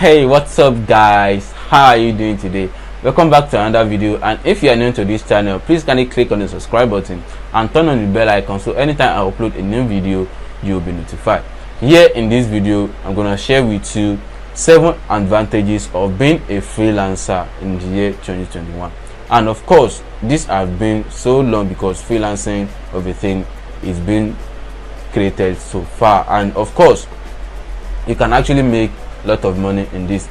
Hey, what's up guys, how are you doing today? Welcome back to another video, and if you are new to this channel, please kindly click on the subscribe button and turn on the bell icon so anytime I upload a new video you will be notified. Here in this video I'm gonna share with you 7 advantages of being a freelancer in the year 2021. And of course this has been so long because freelancing of a thing is being created so far, and of course you can actually make a lot of money in this.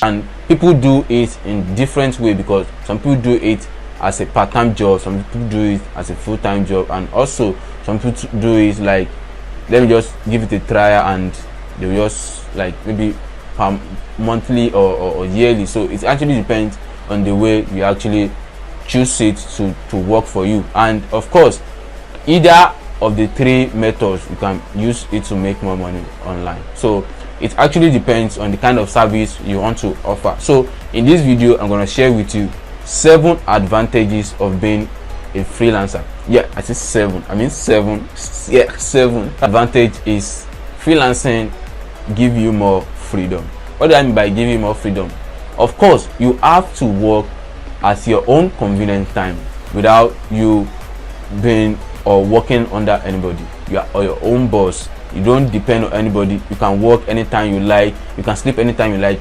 And people do it in different way, because some people do it as a part-time job, some people do it as a full-time job, and also some people do it like, let me just give it a try, and they just like maybe monthly or yearly. So it actually depends on the way you actually choose it to work for you. And of course either of the 3 methods you can use it to make more money online. So it actually depends on the kind of service you want to offer. So in this video I'm going to share with you 7 advantages of being a freelancer. Yeah, I said 7, I mean 7. Yeah, 7 advantage is freelancing give you more freedom. What do I mean by give you more freedom? Of course you have to work at your own convenient time without you being or working under anybody. You are your own boss. You don't depend on anybody. You can work anytime you like, you can sleep anytime you like.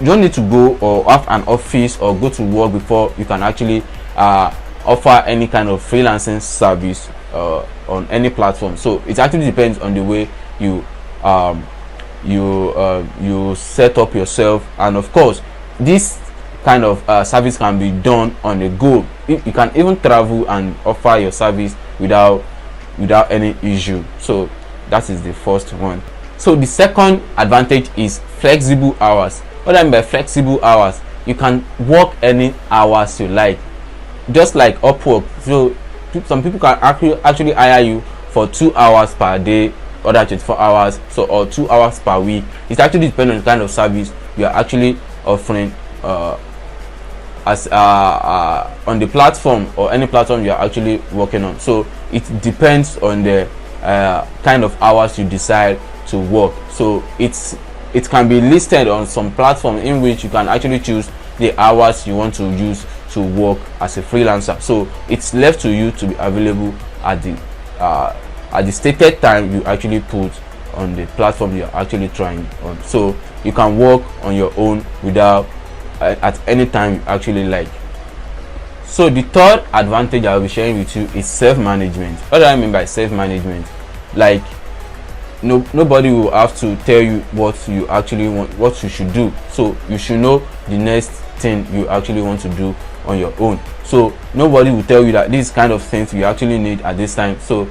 You don't need to go or have an office or go to work before you can actually offer any kind of freelancing service on any platform. So it actually depends on the way you you set up yourself. And of course this kind of service can be done on the go. You can even travel and offer your service without any issue. So that is the first one. So the second advantage is flexible hours. What I mean by flexible hours, you can work any hours you like, just like Upwork. So some people can actually hire you for 2 hours per day, other 24 hours, so or 2 hours per week. It actually depends on the kind of service you are actually offering as on the platform or any platform you are actually working on. So it depends on the kind of hours you decide to work. So it can be listed on some platform in which you can actually choose the hours you want to use to work as a freelancer. So it's left to you to be available at the stated time you actually put on the platform you're actually trying on. So you can work on your own without at any time you actually like. So the third advantage I'll be sharing with you is self-management. What do I mean by self-management? Like nobody will have to tell you what you actually want, what you should do. So you should know the next thing you actually want to do on your own. So nobody will tell you that these kind of things you actually need at this time. So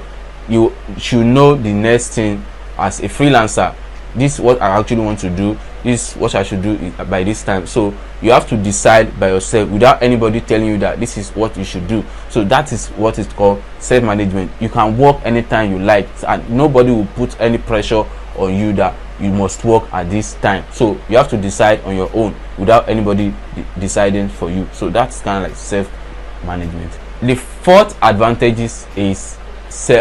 you should know the next thing as a freelancer. This is what I actually want to do, this is what I should do by this time. So you have to decide by yourself without anybody telling you that this is what you should do. So that is what is called self-management. You can work anytime you like, and nobody will put any pressure on you that you must work at this time. So you have to decide on your own without anybody deciding for you. So that's kind of like self-management. The fourth advantage is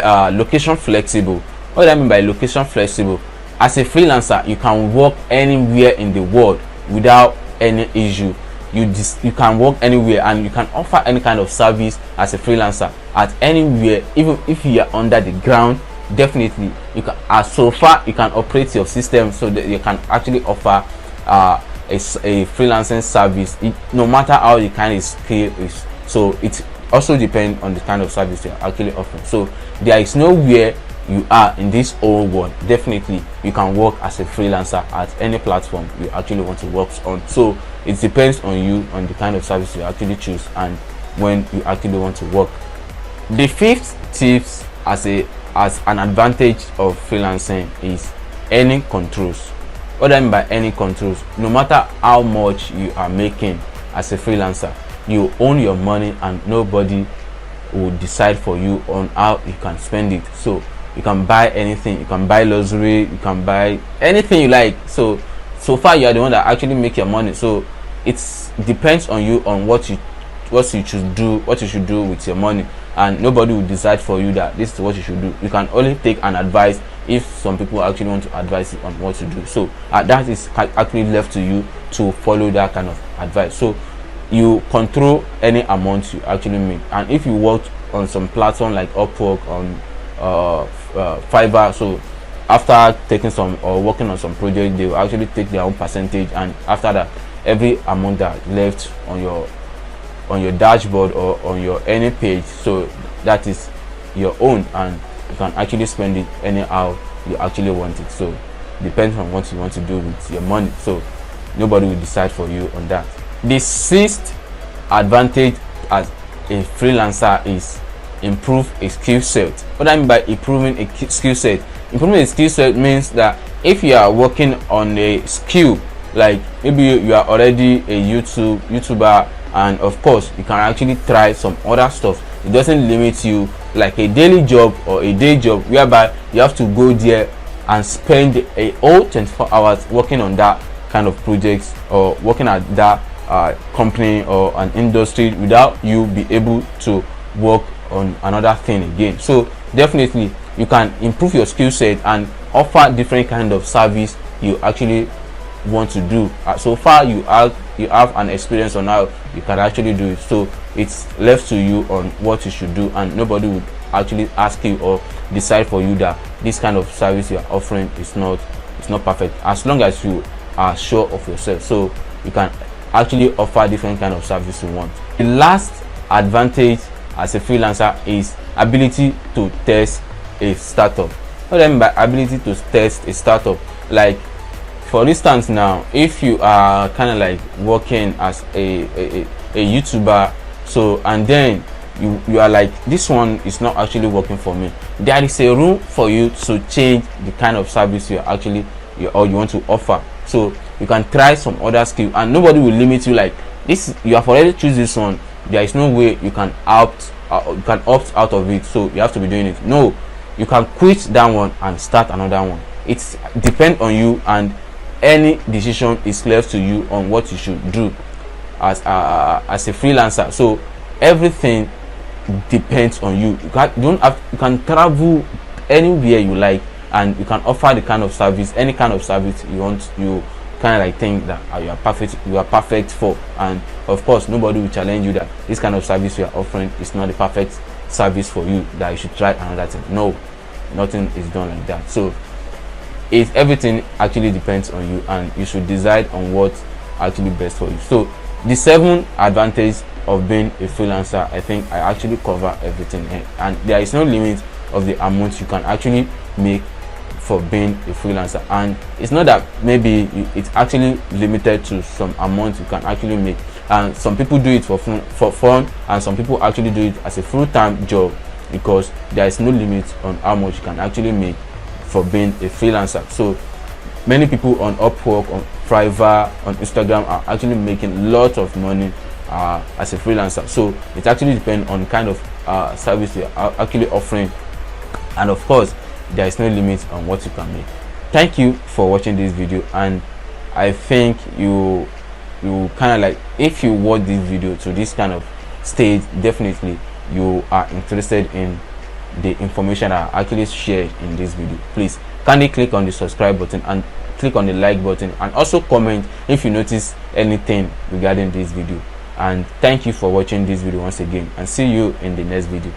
location flexible. What do I mean by location flexible? As a freelancer you can work anywhere in the world without any issue. You can work anywhere, and you can offer any kind of service as a freelancer at anywhere. Even if you are under the ground, definitely you can, as so far you can operate your system so that you can actually offer a freelancing service, no matter how the kind of scale is. So it also depends on the kind of service you're actually offering. So there is nowhere you are in this whole world, definitely you can work as a freelancer at any platform you actually want to work on. So it depends on you, on the kind of service you actually choose and when you actually want to work. The fifth tips as an advantage of freelancing is earning controls. What I mean by earning controls, no matter how much you are making as a freelancer, you own your money and nobody will decide for you on how you can spend it. So you can buy anything, you can buy luxury, you can buy anything you like. So far you are the one that actually make your money. So it depends on you on what you should do with your money. and nobody will decide for you that this is what you should do. You can only take an advice if some people actually want to advise you on what to do. So that is actually left to you to follow that kind of advice. So you control any amount you actually make. And if you work on some platform like Upwork, on Fiverr, so after taking some or working on some project, they will actually take their own percentage, and after that, every amount that left on your dashboard or on your any page, so that is your own, and you can actually spend it anyhow you actually want it. So depends on what you want to do with your money, so nobody will decide for you on that. The sixth advantage as a freelancer is improve a skill set. What I mean by improving a skill set, improving a skill set means that if you are working on a skill, like maybe you are already a YouTuber, and of course you can actually try some other stuff. It doesn't limit you like a daily job or a day job whereby you have to go there and spend a whole 24 hours working on that kind of projects or working at that company or an industry without you be able to work on another thing again. So definitely you can improve your skill set and offer different kind of service you actually want to do. So far you have an experience on how you can actually do it, so it's left to you on what you should do, and nobody would actually ask you or decide for you that this kind of service you are offering is not perfect, as long as you are sure of yourself. So you can actually offer different kind of service you want. The last advantage as a freelancer is ability to test a startup. What I mean by ability to test a startup, like for instance, now if you are kind of like working as a YouTuber, so and then you are like, this one is not actually working for me, there is a room for you to change the kind of service you want to offer. So you can try some other skill, and nobody will limit you like this. You have already choose this one, there is no way you can opt out of it, so you have to be doing it. No, you can quit that one and start another one. It depends on you, and any decision is left to you on what you should do as a freelancer. So everything depends on you. You can travel anywhere you like, and you can offer the kind of service, any kind of service you want. You kind of like think that you are perfect for, and of course nobody will challenge you that this kind of service you are offering is not the perfect service for you, that you should try another thing. No, nothing is done like that. So everything actually depends on you, and you should decide on what actually best for you. So the 7 advantages of being a freelancer, I think I actually cover everything here, and there is no limit of the amount you can actually make for being a freelancer. And it's not that maybe it's actually limited to some amount you can actually make, and some people do it for fun, and some people actually do it as a full-time job, because there is no limit on how much you can actually make for being a freelancer. So many people on Upwork, on Fiverr, on Instagram are actually making lots of money as a freelancer. So it actually depends on kind of service you are actually offering, and of course there is no limit on what you can make. Thank you for watching this video, and I think you kind of like, if you watch this video to this kind of stage, definitely you are interested in the information I actually shared in this video. Please kindly click on the subscribe button and click on the like button, and also comment if you notice anything regarding this video. And thank you for watching this video once again, and see you in the next video.